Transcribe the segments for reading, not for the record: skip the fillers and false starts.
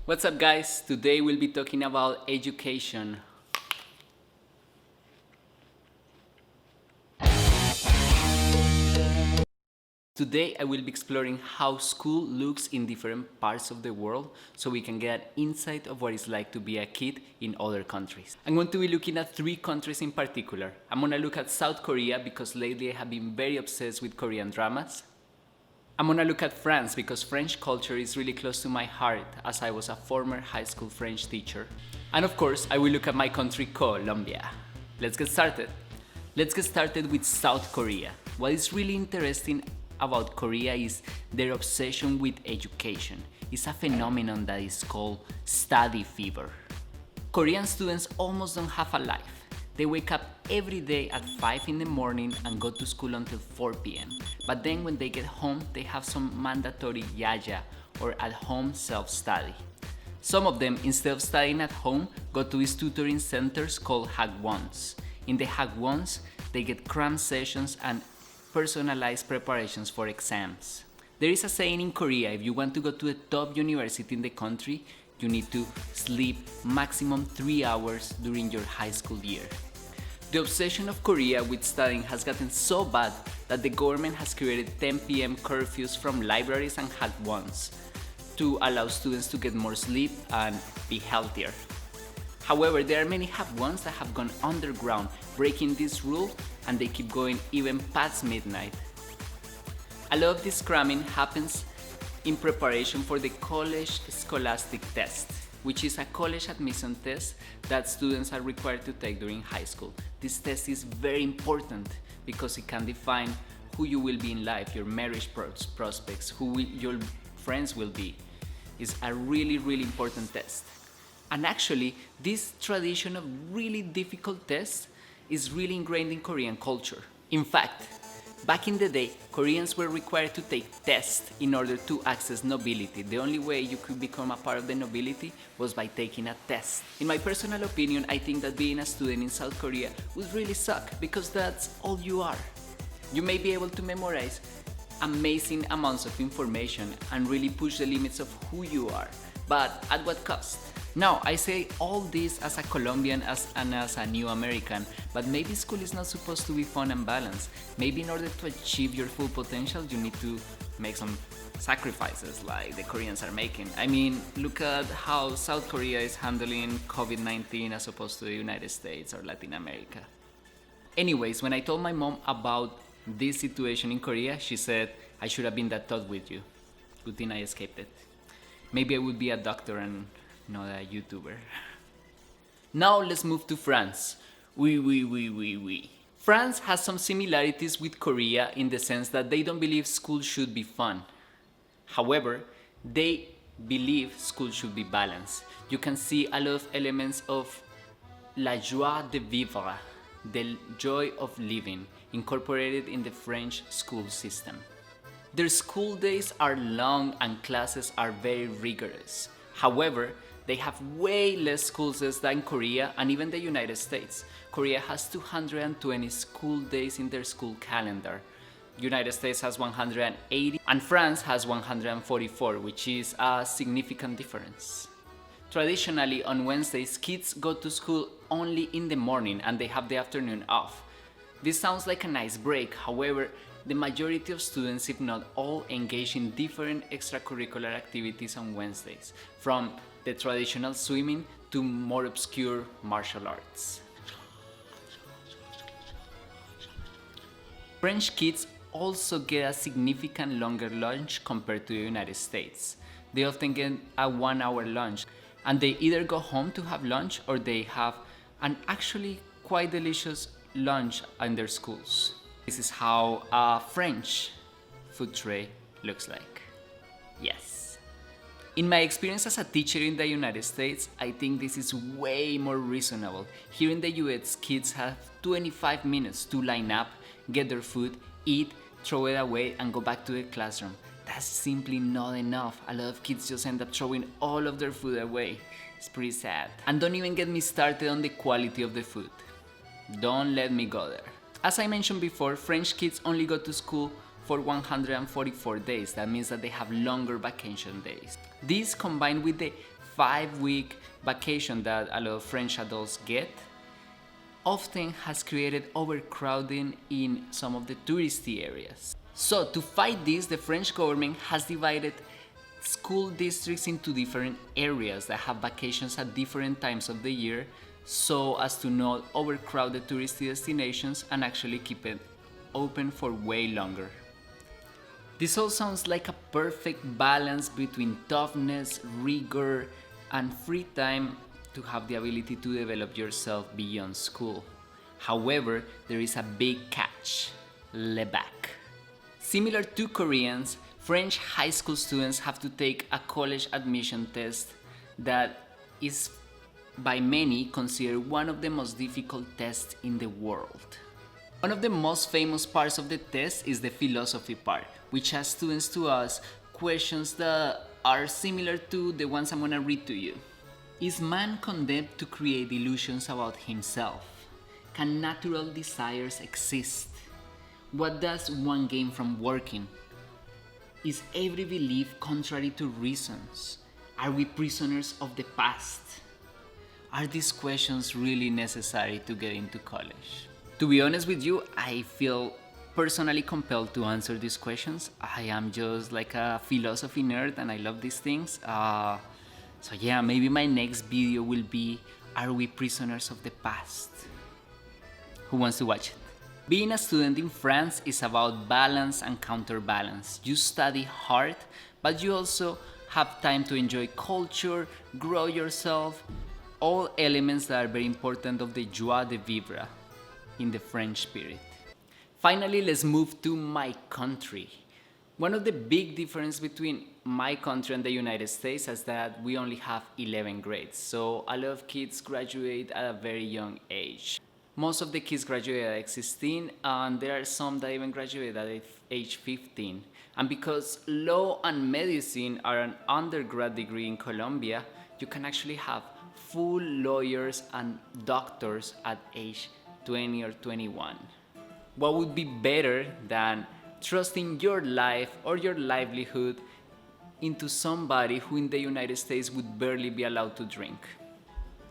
What's up, guys? Today we'll be talking about education. Today I will be exploring how school looks in different parts of the world so we can get an insight of what it's like to be a kid in other countries. I'm going to be looking at 3 countries in particular. I'm going to look at South Korea because lately I have been very obsessed with Korean dramas. I'm gonna look at France because French culture is really close to my heart as I was a former high school French teacher. And of course, I will look at my country, Colombia. Let's get started. Let's get started with South Korea. What is really interesting about Korea is their obsession with education. It's a phenomenon that is called study fever. Korean students almost don't have a life. They wake up every day at 5 in the morning and go to school until 4 p.m. But then when they get home, they have some mandatory yaja or at-home self-study. Some of them, instead of studying at home, go to these tutoring centers called Hagwons. In the Hagwons, they get cram sessions and personalized preparations for exams. There is a saying in Korea, if you want to go to a top university in the country, you need to sleep maximum 3 hours during your high school year. The obsession of Korea with studying has gotten so bad that the government has created 10 p.m. curfews from libraries and Hagwons to allow students to get more sleep and be healthier. However, there are many Hagwons that have gone underground, breaking this rule, and they keep going even past midnight. A lot of this cramming happens in preparation for the college scholastic test, which is a college admission test that students are required to take during high school. This test is very important because it can define who you will be in life, your marriage prospects, who your friends will be. It's a really important test. And actually, this tradition of really difficult tests is really ingrained in Korean culture. In fact, back in the day, Koreans were required to take tests in order to access nobility. The only way you could become a part of the nobility was by taking a test. In my personal opinion, I think that being a student in South Korea would really suck because that's all you are. You may be able to memorize amazing amounts of information and really push the limits of who you are, but at what cost? Now, I say all this as a Colombian and as a new American, but maybe school is not supposed to be fun and balanced. Maybe in order to achieve your full potential, you need to make some sacrifices like the Koreans are making. I mean, look at how South Korea is handling COVID-19 as opposed to the United States or Latin America. Anyways, when I told my mom about this situation in Korea, she said, I should have been that thought with you. Good thing I escaped it. Maybe I would be a doctor and not a YouTuber. Now let's move to France. France has some similarities with Korea in the sense that they don't believe school should be fun. However, they believe school should be balanced. You can see a lot of elements of la joie de vivre, the joy of living, incorporated in the French school system. Their school days are long and classes are very rigorous. However, they have way less school days than Korea and even the United States. Korea has 220 school days in their school calendar. United States has 180 and France has 144, which is a significant difference. Traditionally, on Wednesdays, kids go to school only in the morning and they have the afternoon off. This sounds like a nice break, however, the majority of students, if not all, engage in different extracurricular activities on Wednesdays, from the traditional swimming to more obscure martial arts. French kids also get a significant longer lunch compared to the United States. They often get a 1-hour lunch, and they either go home to have lunch or they have an actually quite delicious lunch in their schools. This is how a French food tray looks like. Yes. In my experience as a teacher in the United States, I think this is way more reasonable. Here in the US, kids have 25 minutes to line up, get their food, eat, throw it away, and go back to the classroom. That's simply not enough. A lot of kids just end up throwing all of their food away. It's pretty sad. And don't even get me started on the quality of the food. Don't let me go there. As I mentioned before, French kids only go to school for 144 days. That means that they have longer vacation days. This, combined with the 5-week vacation that a lot of French adults get, often has created overcrowding in some of the touristy areas. So to fight this, the French government has divided school districts into different areas that have vacations at different times of the year, so as to not overcrowd the touristy destinations and actually keep it open for way longer. This all sounds like a perfect balance between toughness, rigor, and free time to have the ability to develop yourself beyond school. However, there is a big catch: le bac. Similar to Koreans, French high school students have to take a college admission test that is by many considered one of the most difficult tests in the world. One of the most famous parts of the test is the philosophy part, which asks students to ask questions that are similar to the ones I'm gonna read to you. Is man condemned to create illusions about himself? Can natural desires exist? What does one gain from working? Is every belief contrary to reasons? Are we prisoners of the past? Are these questions really necessary to get into college? To be honest with you, I feel personally compelled to answer these questions. I am just like a philosophy nerd and I love these things. So yeah, maybe my next video will be, are we prisoners of the past? Who wants to watch it? Being a student in France is about balance and counterbalance. You study hard, but you also have time to enjoy culture, grow yourself, all elements that are very important of the joie de vivre in the French spirit. Finally, let's move to my country. One of the big differences between my country and the United States is that we only have 11 grades, so a lot of kids graduate at a very young age. Most of the kids graduate at age 16, and there are some that even graduate at age 15. And because law and medicine are an undergrad degree in Colombia, you can actually have full lawyers and doctors at age 20 or 21. What would be better than trusting your life or your livelihood into somebody who in the United States would barely be allowed to drink?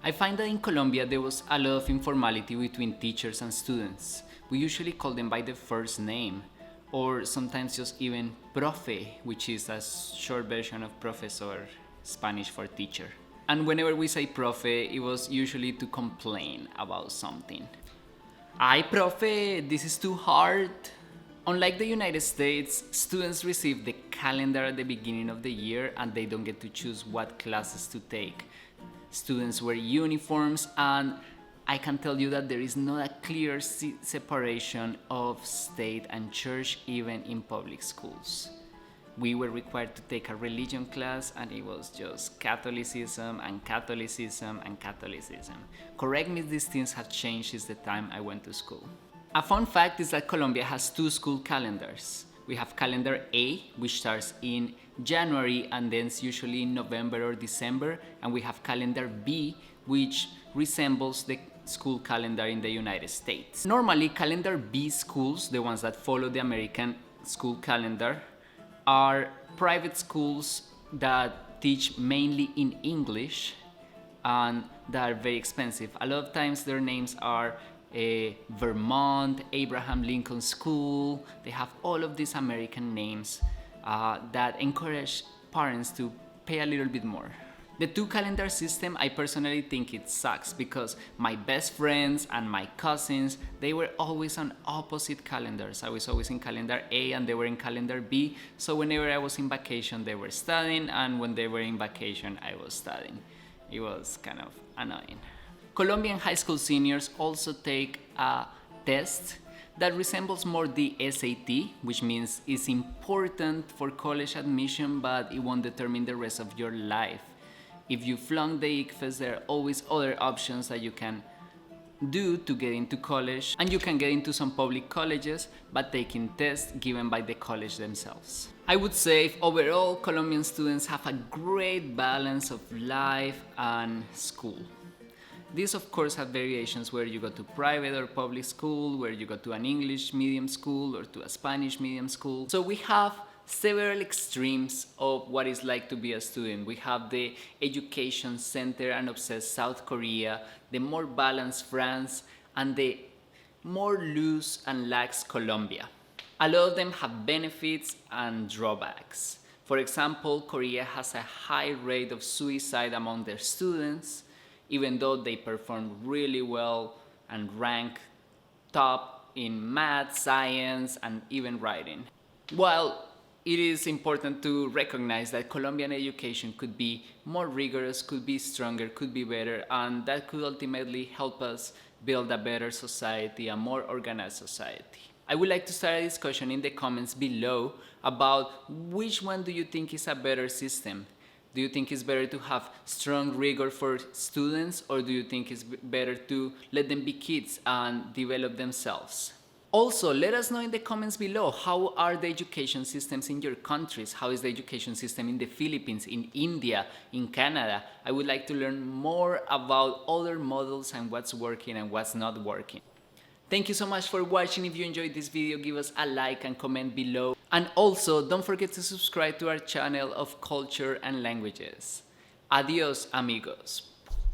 I find that in Colombia there was a lot of informality between teachers and students. We usually call them by the first name, or sometimes just even profe, which is a short version of profesor, Spanish for teacher. And whenever we say profe, it was usually to complain about something. Ay, profe, this is too hard. Unlike the United States, students receive the calendar at the beginning of the year and they don't get to choose what classes to take. Students wear uniforms, and I can tell you that there is not a clear separation of state and church even in public schools. We were required to take a religion class and it was just Catholicism and Catholicism and Catholicism. Correct me if these things have changed since the time I went to school. A fun fact is that Colombia has two school calendars. We have calendar A, which starts in January and ends usually in November or December, and we have calendar B, which resembles the school calendar in the United States. Normally, calendar B schools, the ones that follow the American school calendar, are private schools that teach mainly in English and that are very expensive. A lot of times their names are Vermont, Abraham Lincoln School. They have all of these American names that encourage parents to pay a little bit more. The two calendar system, I personally think it sucks because my best friends and my cousins, they were always on opposite calendars. I was always in calendar A and they were in calendar B. So whenever I was in vacation, they were studying, and when they were in vacation, I was studying. It was kind of annoying. Colombian high school seniors also take a test that resembles more the SAT, which means it's important for college admission, but it won't determine the rest of your life. If you flunk the ICFES, there are always other options that you can do to get into college, and you can get into some public colleges by taking tests given by the college themselves. I would say overall, Colombian students have a great balance of life and school. These of course have variations where you go to private or public school, where you go to an English medium school or to a Spanish medium school. So we have several extremes of what it's like to be a student. We have the education center and obsessed South Korea, the more balanced France, and the more loose and lax Colombia. A lot of them have benefits and drawbacks. For example, Korea has a high rate of suicide among their students, even though they perform really well and rank top in math, science, and even writing. While it is important to recognize that Colombian education could be more rigorous, could be stronger, could be better, and that could ultimately help us build a better society, a more organized society. I would like to start a discussion in the comments below about which one do you think is a better system. Do you think it's better to have strong rigor for students, or do you think it's better to let them be kids and develop themselves? Also, let us know in the comments below, how are the education systems in your countries? How is the education system in the Philippines, in India, in Canada? I would like to learn more about other models and what's working and what's not working. Thank you so much for watching. If you enjoyed this video, give us a like and comment below. And also, don't forget to subscribe to our channel of culture and languages. Adios, amigos.